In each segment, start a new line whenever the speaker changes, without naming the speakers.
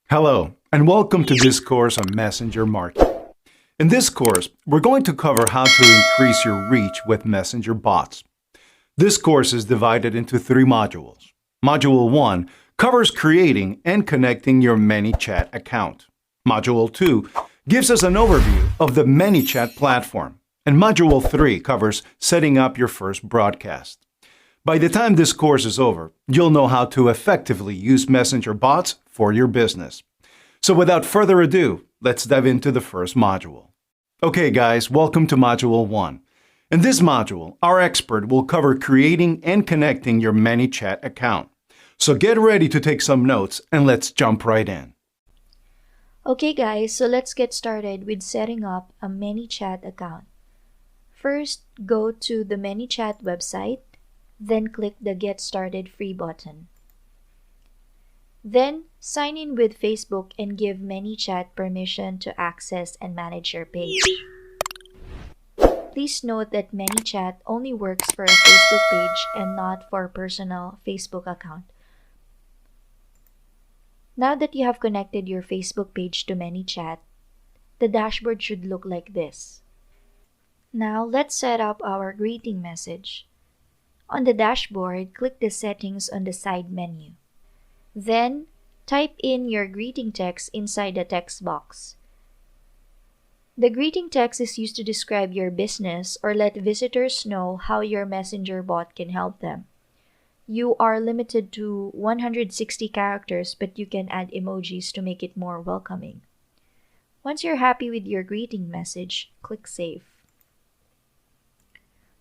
Hello, and welcome to this course on Messenger Marketing. In this course, we're going to cover how to increase your reach with Messenger bots. This course is divided into three modules. Module 1 covers creating and connecting your ManyChat account. Module 2 gives us an overview of the ManyChat platform. And Module 3 covers setting up your first broadcast. By the time this course is over, you'll know how to effectively use Messenger bots for your business. So without further ado, let's dive into the first module. Okay guys, welcome to Module 1. In this module, our expert will cover creating and connecting your ManyChat account. So get ready to take some notes and let's jump right in.
Okay guys, so let's get started with setting up a ManyChat account. First, go to the ManyChat website, then click the Get Started Free button. Then, sign in with Facebook and give ManyChat permission to access and manage your page. Please note that ManyChat only works for a Facebook page and not for a personal Facebook account. Now that you have connected your Facebook page to ManyChat, the dashboard should look like this. Now, let's set up our greeting message. On the dashboard, click the settings on the side menu. Then, type in your greeting text inside the text box. The greeting text is used to describe your business or let visitors know how your Messenger bot can help them. You are limited to 160 characters, but you can add emojis to make it more welcoming. Once you're happy with your greeting message, click Save.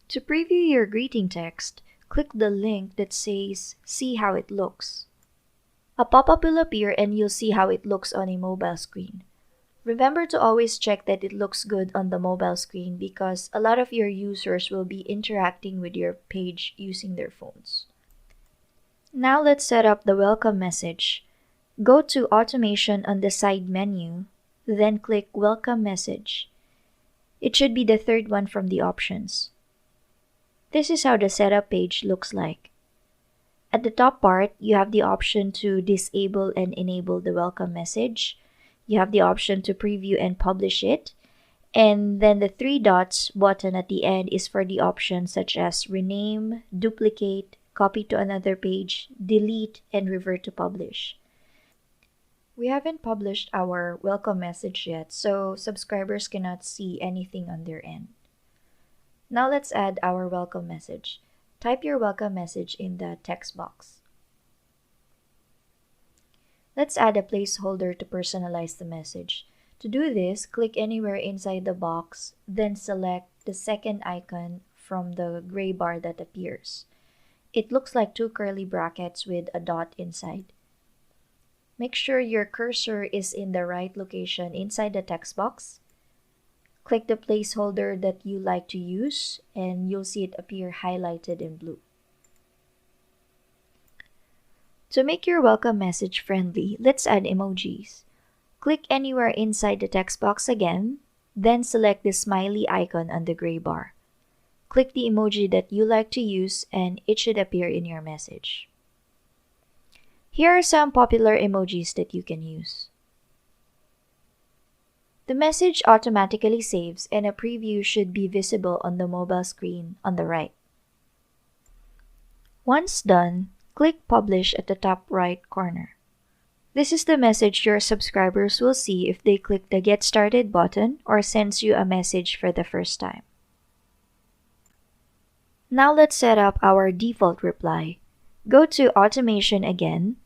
To preview your greeting text, click the link that says See How It Looks. A pop-up will appear and you'll see how it looks on a mobile screen. Remember to always check that it looks good on the mobile screen because a lot of your users will be interacting with your page using their phones. Now let's set up the welcome message. Go to Automation on the side menu, then click Welcome Message. It should be the third one from the options. This is how the setup page looks like. At the top part, you have the option to disable and enable the welcome message. You have the option to preview and publish it. And then the three dots button at the end is for the options such as rename, duplicate, copy to another page, delete, and revert to publish. We haven't published our welcome message yet, so subscribers cannot see anything on their end. Now let's add our welcome message. Type your welcome message in the text box. Let's add a placeholder to personalize the message. To do this, click anywhere inside the box, then select the second icon from the gray bar that appears. It looks like two curly brackets with a dot inside. Make sure your cursor is in the right location inside the text box. Click the placeholder that you like to use and you'll see it appear highlighted in blue. To make your welcome message friendly, let's add emojis. Click anywhere inside the text box again, then select the smiley icon on the gray bar. Click the emoji that you like to use and it should appear in your message. Here are some popular emojis that you can use. The message automatically saves and a preview should be visible on the mobile screen on the right. Once done, click Publish at the top right corner. This is the message your subscribers will see if they click the Get Started button or sends you a message for the first time. Now let's set up our default reply. Go to Automation again,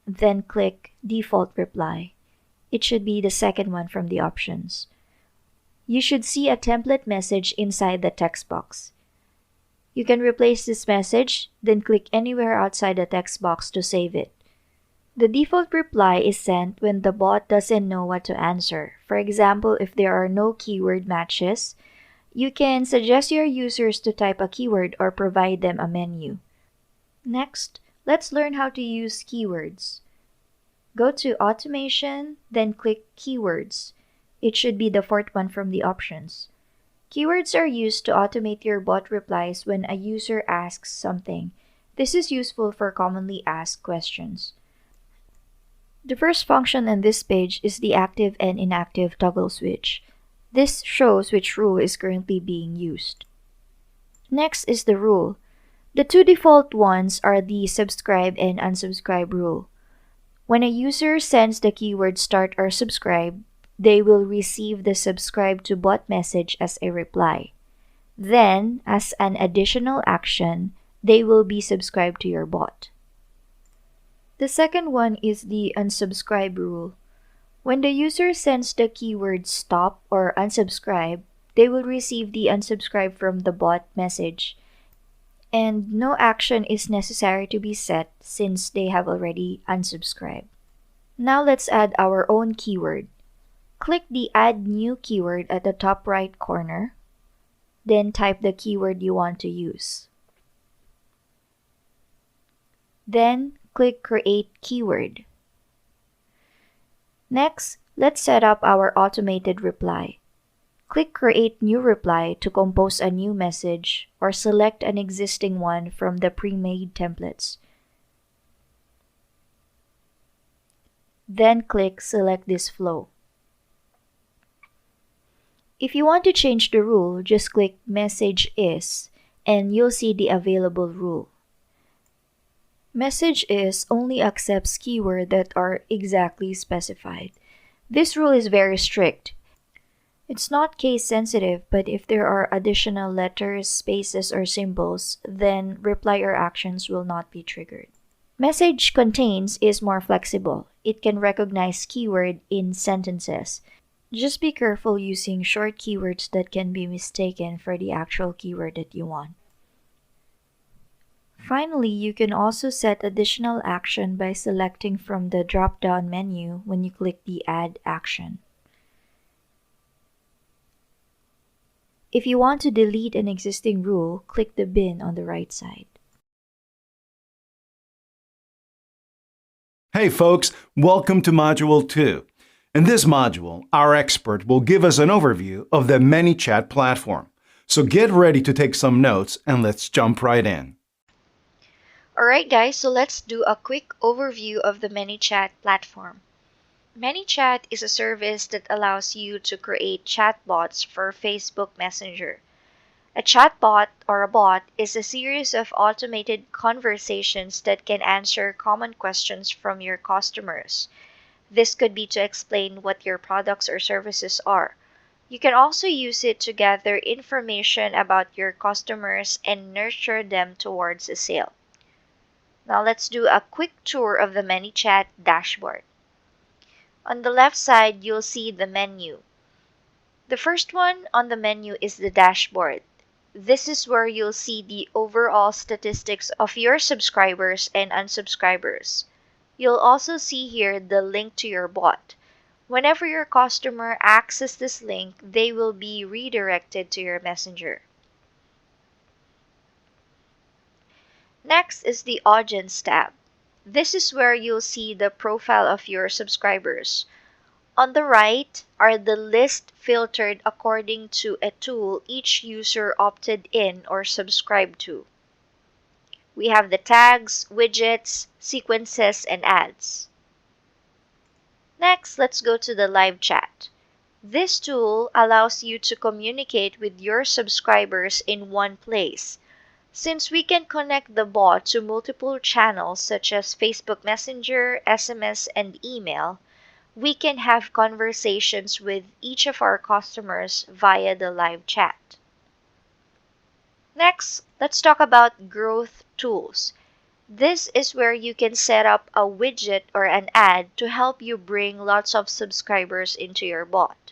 then click Default Reply. It should be the second one from the options. You should see a template message inside the text box. You can replace this message, then click anywhere outside the text box to save it. The default reply is sent when the bot doesn't know what to answer. For example, if there are no keyword matches, you can suggest your users to type a keyword or provide them a menu. Next, let's learn how to use keywords. Go to Automation, then click Keywords. It should be the fourth one from the options. Keywords are used to automate your bot replies when a user asks something. This is useful for commonly asked questions. The first function on this page is the active and inactive toggle switch. This shows which rule is currently being used. Next is the rule. The two default ones are the subscribe and unsubscribe rule. When a user sends the keyword start or subscribe, they will receive the subscribe to bot message as a reply. Then, as an additional action, they will be subscribed to your bot. The second one is the unsubscribe rule. When the user sends the keyword stop or unsubscribe, they will receive the unsubscribe from the bot message, and no action is necessary to be set since they have already unsubscribed. Now let's add our own keyword. Click the Add New keyword at the top right corner, then type the keyword you want to use. Then click Create Keyword. Next, let's set up our automated reply. Click Create New Reply to compose a new message or select an existing one from the pre-made templates. Then click Select this flow. If you want to change the rule, just click Message Is and you'll see the available rule. Message Is only accepts keywords that are exactly specified. This rule is very strict. It's not case sensitive, but if there are additional letters, spaces, or symbols, then reply or actions will not be triggered. Message Contains is more flexible. It can recognize keyword in sentences. Just be careful using short keywords that can be mistaken for the actual keyword that you want. Finally, you can also set additional action by selecting from the drop-down menu when you click the Add Action. If you want to delete an existing rule, click the bin on the right side.
Hey folks, welcome to Module 2. In this module, our expert will give us an overview of the ManyChat platform. So get ready to take some notes and let's jump right in.
Alright guys, so let's do a quick overview of the ManyChat platform. ManyChat is a service that allows you to create chatbots for Facebook Messenger. A chatbot or a bot is a series of automated conversations that can answer common questions from your customers. This could be to explain what your products or services are. You can also use it to gather information about your customers and nurture them towards a sale. Now let's do a quick tour of the ManyChat dashboard. On the left side, you'll see the menu. The first one on the menu is the dashboard. This is where you'll see the overall statistics of your subscribers and unsubscribers. You'll also see here the link to your bot. Whenever your customer accesses this link, they will be redirected to your messenger. Next is the Audience tab. This is where you'll see the profile of your subscribers. On the right are the list filtered according to a tool each user opted in or subscribed to. We have the tags, widgets, sequences, and ads. Next, let's go to the live chat. This tool allows you to communicate with your subscribers in one place. Since we can connect the bot to multiple channels such as Facebook Messenger, SMS, and email, we can have conversations with each of our customers via the live chat. Next, let's talk about growth tools. This is where you can set up a widget or an ad to help you bring lots of subscribers into your bot.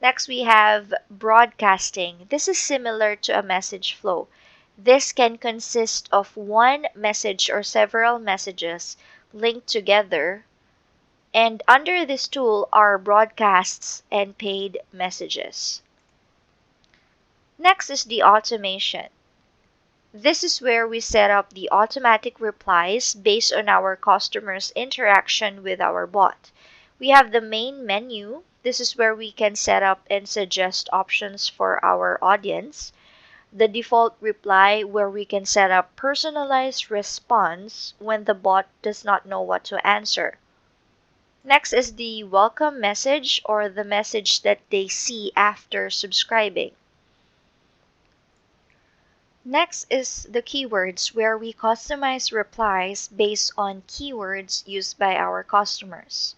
Next, we have broadcasting. This is similar to a message flow. This can consist of one message or several messages linked together. And under this tool are broadcasts and paid messages. Next is the automation. This is where we set up the automatic replies based on our customers' interaction with our bot. We have the main menu. This is where we can set up and suggest options for our audience. the default reply where we can set up personalized response when the bot does not know what to answer. Next is the welcome message or the message that they see after subscribing. Next is the keywords where we customize replies based on keywords used by our customers.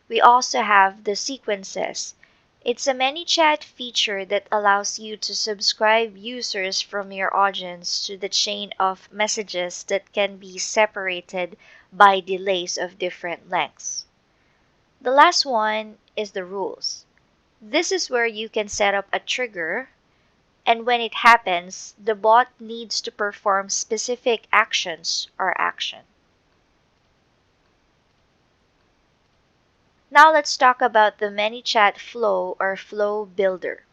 We also have the sequences. It's a ManyChat feature that allows you to subscribe users from your audience to the chain of messages that can be separated by delays of different lengths. The last one is the rules. This is where you can set up a trigger, and when it happens, the bot needs to perform specific actions or action. Now let's talk about the ManyChat flow or flow builder.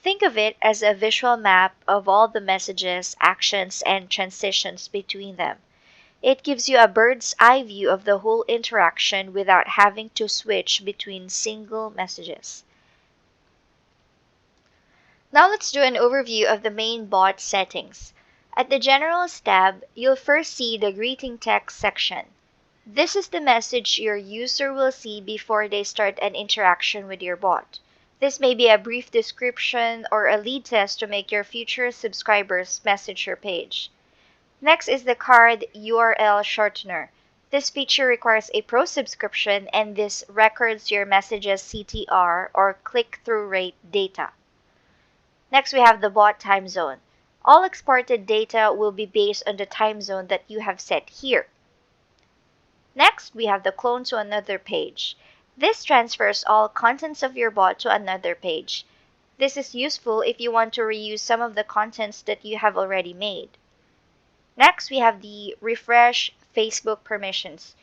Think of it as a visual map of all the messages, actions, and transitions between them. It gives you a bird's eye view of the whole interaction without having to switch between single messages. Now let's do an overview of the main bot settings. At the Generals tab, you'll first see the greeting text section. This is the message your user will see before they start an interaction with your bot. This may be a brief description or a lead test to make your future subscribers message your page. Next is the card URL shortener. This feature requires a pro subscription, and this records your message's CTR or click-through rate data. Next, we have the bot time zone. All exported data will be based on the time zone that you have set here. Next, we have the clone to another page. This transfers all contents of your bot to another page. This is useful if you want to reuse some of the contents that you have already made. Next, we have the refresh Facebook permissions.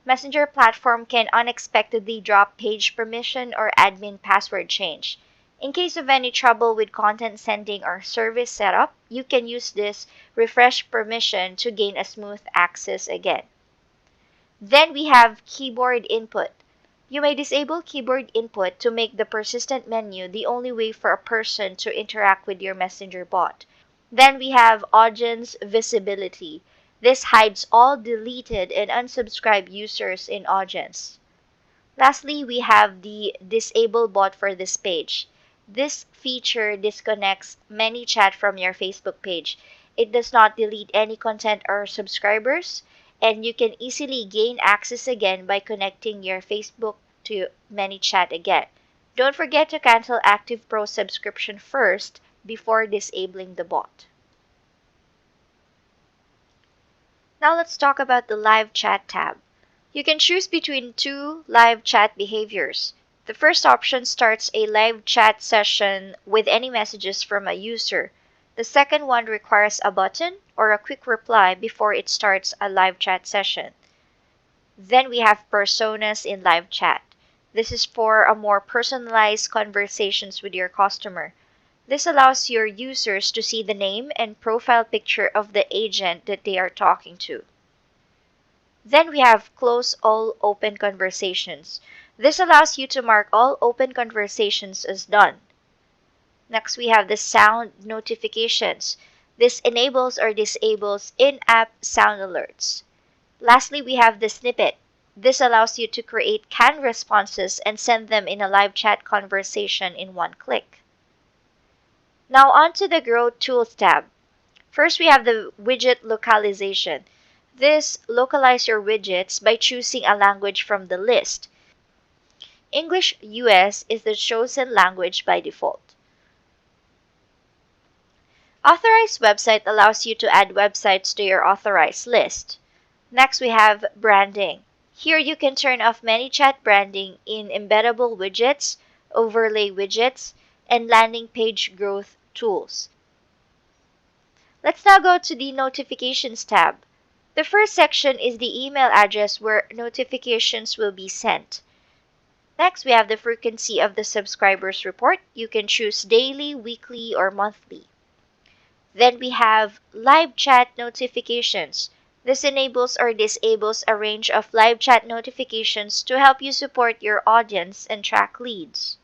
Messenger platform can unexpectedly drop page permission or admin password change. In case of any trouble with content sending or service setup, you can use this refresh permission to gain a smooth access again. Then we have keyboard input. You may disable keyboard input to make the persistent menu the only way for a person to interact with your Messenger bot. Then we have audience visibility. This hides all deleted and unsubscribed users in audience. Lastly, we have the disable bot for this page. This feature disconnects ManyChat from your Facebook page. It does not delete any content or subscribers, and you can easily gain access again by connecting your Facebook to ManyChat again. Don't forget to cancel Active Pro subscription first before disabling the bot. Now let's talk about the live chat tab. You can choose between two live chat behaviors. The first option starts a live chat session with any messages from a user. The second one requires a button or a quick reply before it starts a live chat session. Then we have personas in live chat. This is for a more personalized conversations with your customer. This allows your users to see the name and profile picture of the agent that they are talking to. Then we have close all open conversations. This allows you to mark all open conversations as done. Next, we have the sound notifications. This enables or disables in-app sound alerts. Lastly, we have the snippet. This allows you to create canned responses and send them in a live chat conversation in one click. Now on to the Grow Tools tab. First, we have the widget localization. This localizes your widgets by choosing a language from the list. English US is the chosen language by default. Authorized website allows you to add websites to your authorized list. Next, we have branding. Here you can turn off ManyChat branding in embeddable widgets, overlay widgets, and landing page growth tools. Let's now go to the notifications tab. The first section is the email address where notifications will be sent. Next, we have the frequency of the subscribers report. You can choose daily, weekly, or monthly. Then we have live chat notifications. This enables or disables a range of live chat notifications to help you support your audience and track leads.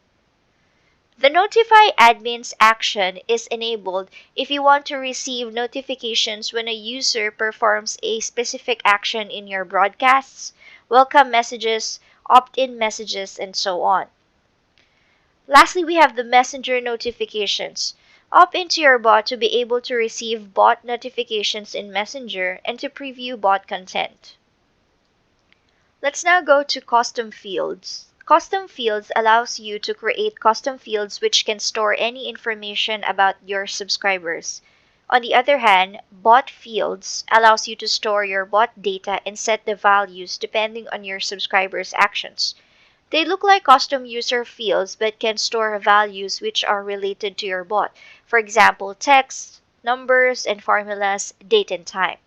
The Notify Admins action is enabled if you want to receive notifications when a user performs a specific action in your broadcasts, welcome messages, opt-in messages, and so on. Lastly, we have the Messenger notifications. Opt into your bot to be able to receive bot notifications in Messenger and to preview bot content. Let's now go to Custom Fields. Custom Fields allows you to create custom fields which can store any information about your subscribers. On the other hand, Bot Fields allows you to store your bot data and set the values depending on your subscribers' actions. They look like custom user fields but can store values which are related to your bot. For example, text, numbers, and formulas, date and time.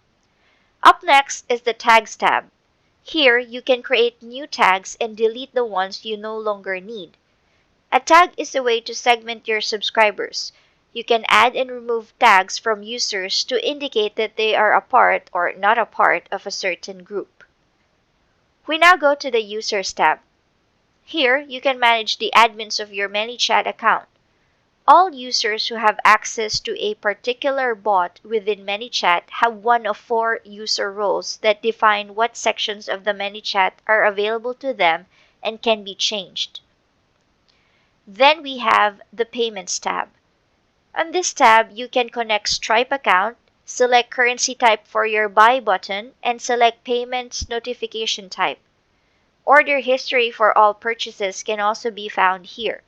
Up next is the Tags tab. Here, you can create new tags and delete the ones you no longer need. A tag is a way to segment your subscribers. You can add and remove tags from users to indicate that they are a part or not a part of a certain group. We now go to the Users tab. Here, you can manage the admins of your ManyChat account. All users who have access to a particular bot within ManyChat have one of 4 user roles that define what sections of the ManyChat are available to them and can be changed. Then we have the Payments tab. On this tab, you can connect Stripe account, select currency type for your buy button, and select payments notification type. Order history for all purchases can also be found here.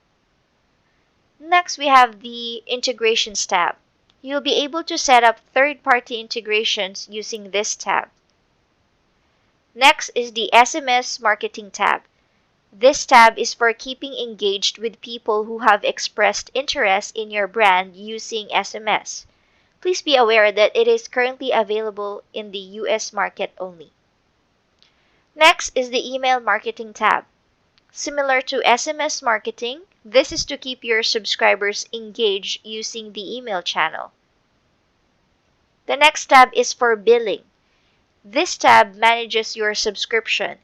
Next, we have the Integrations tab. You'll be able to set up third-party integrations using this tab. Next is the SMS Marketing tab. This tab is for keeping engaged with people who have expressed interest in your brand using SMS. Please be aware that it is currently available in the US market only. Next is the Email Marketing tab. Similar to SMS marketing, this is to keep your subscribers engaged using the email channel. The next tab is for Billing. This tab manages your subscription.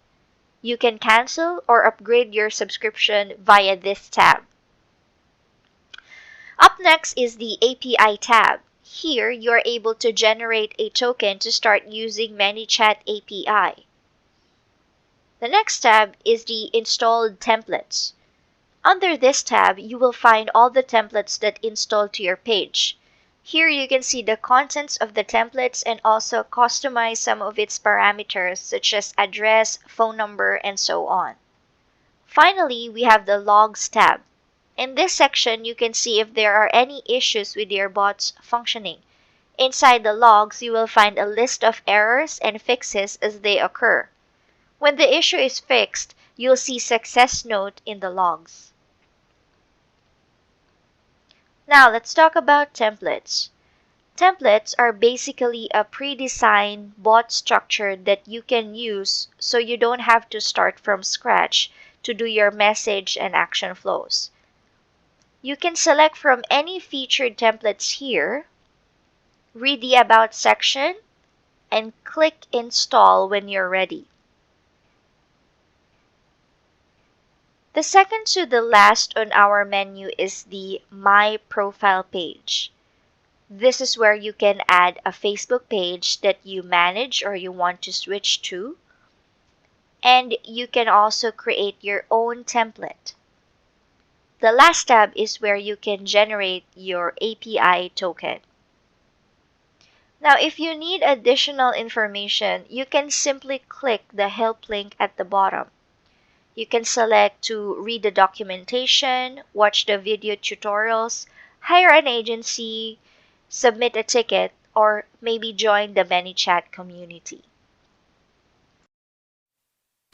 You can cancel or upgrade your subscription via this tab. Up next is the API tab. Here, you are able to generate a token to start using ManyChat API. The next tab is the Installed Templates. Under this tab, you will find all the templates that install to your page. Here you can see the contents of the templates and also customize some of its parameters such as address, phone number, and so on. Finally, we have the Logs tab. In this section, you can see if there are any issues with your bot's functioning. Inside the logs, you will find a list of errors and fixes as they occur. When the issue is fixed, you'll see success note in the logs. Now let's talk about templates. Templates are basically a pre-designed bot structure that you can use so you don't have to start from scratch to do your message and action flows. You can select from any featured templates here, read the About section, and click Install when you're ready. The second to the last on our menu is the My Profile page. This is where you can add a Facebook page that you manage or you want to switch to. And you can also create your own template. The last tab is where you can generate your API token. Now, if you need additional information, you can simply click the help link at the bottom. You can select to read the documentation, watch the video tutorials, hire an agency, submit a ticket, or maybe join the ManyChat community.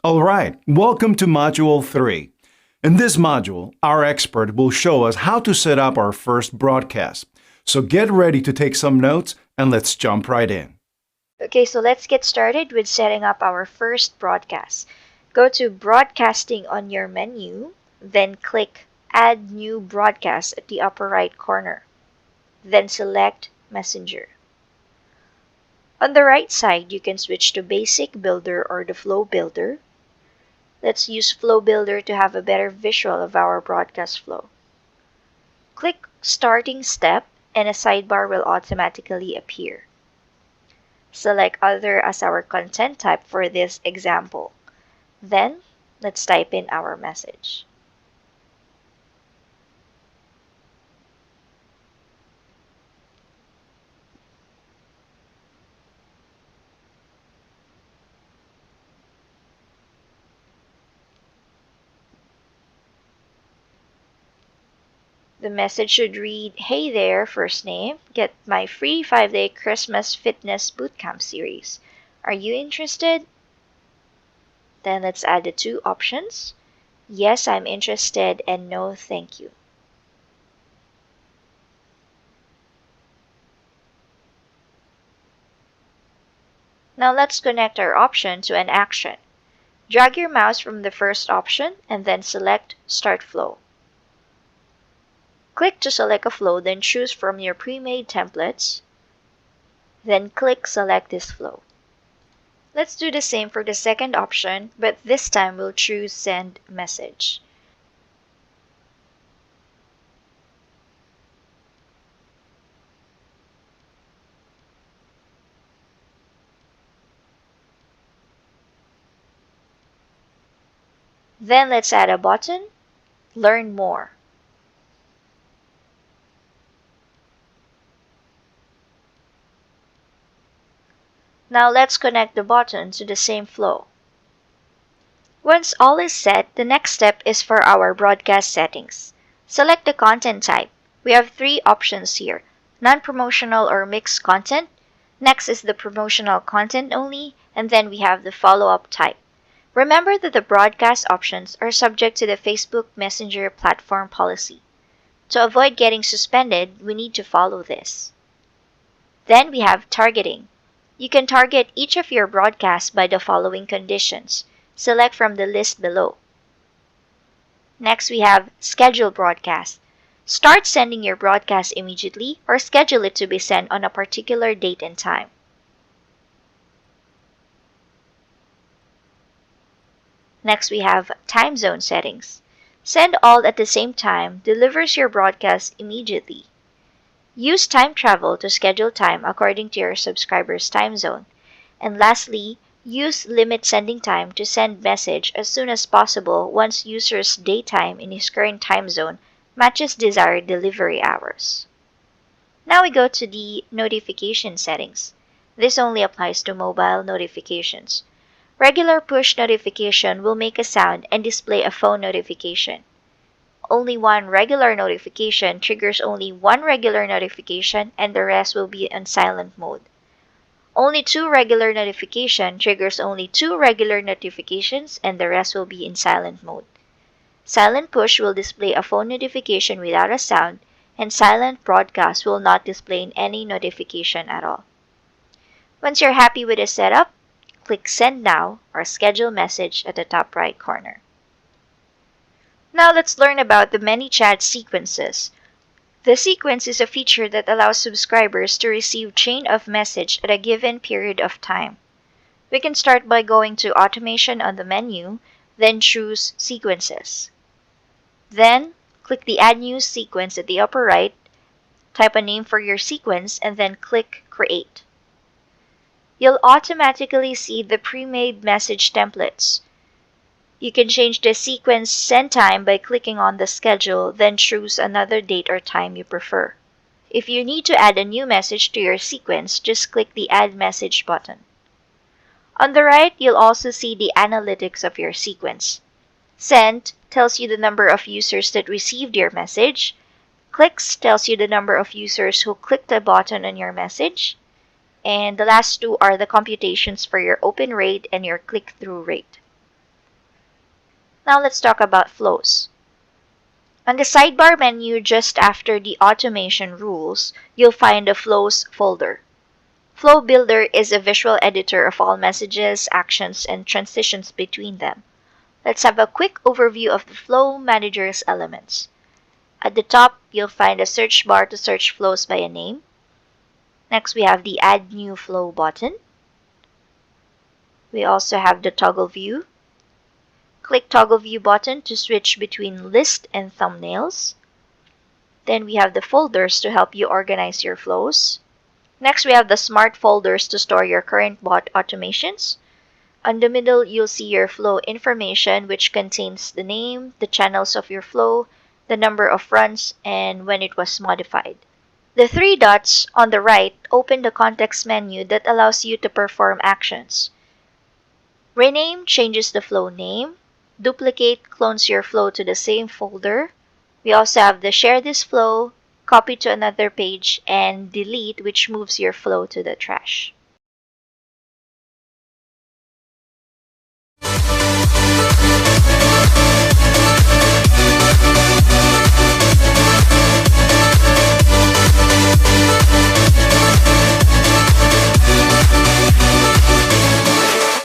All right, welcome to Module 3. In this module, our expert will show us how to set up our first broadcast. So get ready to take some notes and let's jump right in.
Okay, so let's get started with setting up our first broadcast. Go to Broadcasting on your menu, then click Add New Broadcast at the upper right corner. Then select Messenger. On the right side, you can switch to Basic Builder or the Flow Builder. Let's use Flow Builder to have a better visual of our broadcast flow. Click Starting Step and a sidebar will automatically appear. Select Other as our content type for this example. Then, let's type in our message. The message should read, "Hey there, first name. Get my free 5-day Christmas fitness bootcamp series. Are you interested?" Then let's add the two options. Yes, I'm interested, and no, thank you. Now let's connect our option to an action. Drag your mouse from the first option and then select Start Flow. Click to select a flow, then choose from your pre-made templates. Then click Select this flow. Let's do the same for the second option, but this time we'll choose Send Message. Then let's add a button, Learn More. Now let's connect the button to the same flow. Once all is set, the next step is for our broadcast settings. Select the content type. We have three options here: non-promotional or mixed content. Next is the promotional content only, and then we have the follow-up type. Remember that the broadcast options are subject to the Facebook Messenger platform policy. To avoid getting suspended, we need to follow this. Then we have targeting. You can target each of your broadcasts by the following conditions. Select from the list below. Next, we have schedule broadcast. Start sending your broadcast immediately or schedule it to be sent on a particular date and time. Next, we have time zone settings. Send all at the same time delivers your broadcast immediately. Use time travel to schedule time according to your subscriber's time zone. And lastly, use limit sending time to send message as soon as possible once user's daytime in his current time zone matches desired delivery hours. Now we go to the notification settings. This only applies to mobile notifications. Regular push notification will make a sound and display a phone notification. Only one regular notification triggers only one regular notification and the rest will be on silent mode. Only two regular notification triggers only two regular notifications and the rest will be in silent mode. Silent push will display a phone notification without a sound, and silent broadcast will not display any notification at all. Once you're happy with the setup, click Send Now or Schedule Message at the top right corner. Now let's learn about the ManyChat sequences. The sequence is a feature that allows subscribers to receive chain of message at a given period of time. We can start by going to Automation on the menu, then choose Sequences. Then, click the Add New Sequence at the upper right, type a name for your sequence, and then click Create. You'll automatically see the pre-made message templates. You can change the sequence send time by clicking on the schedule, then choose another date or time you prefer. If you need to add a new message to your sequence, just click the Add Message button. On the right, you'll also see the analytics of your sequence. Sent tells you the number of users that received your message. Clicks tells you the number of users who clicked the button on your message. And the last two are the computations for your open rate and your click-through rate. Now let's talk about flows. On the sidebar menu just after the automation rules, you'll find the Flows folder. Flow Builder is a visual editor of all messages, actions, and transitions between them. Let's have a quick overview of the Flow Manager's elements. At the top, you'll find a search bar to search flows by a name. Next, we have the Add New Flow button. We also have the Toggle View. Click Toggle View button to switch between list and thumbnails. Then we have the folders to help you organize your flows. Next, we have the smart folders to store your current bot automations. On the middle, you'll see your flow information, which contains the name, the channels of your flow, the number of runs, and when it was modified. The three dots on the right open the context menu that allows you to perform actions. Rename changes the flow name. Duplicate clones your flow to the same folder. We also have the share this flow, copy to another page, and delete, which moves your flow to the trash.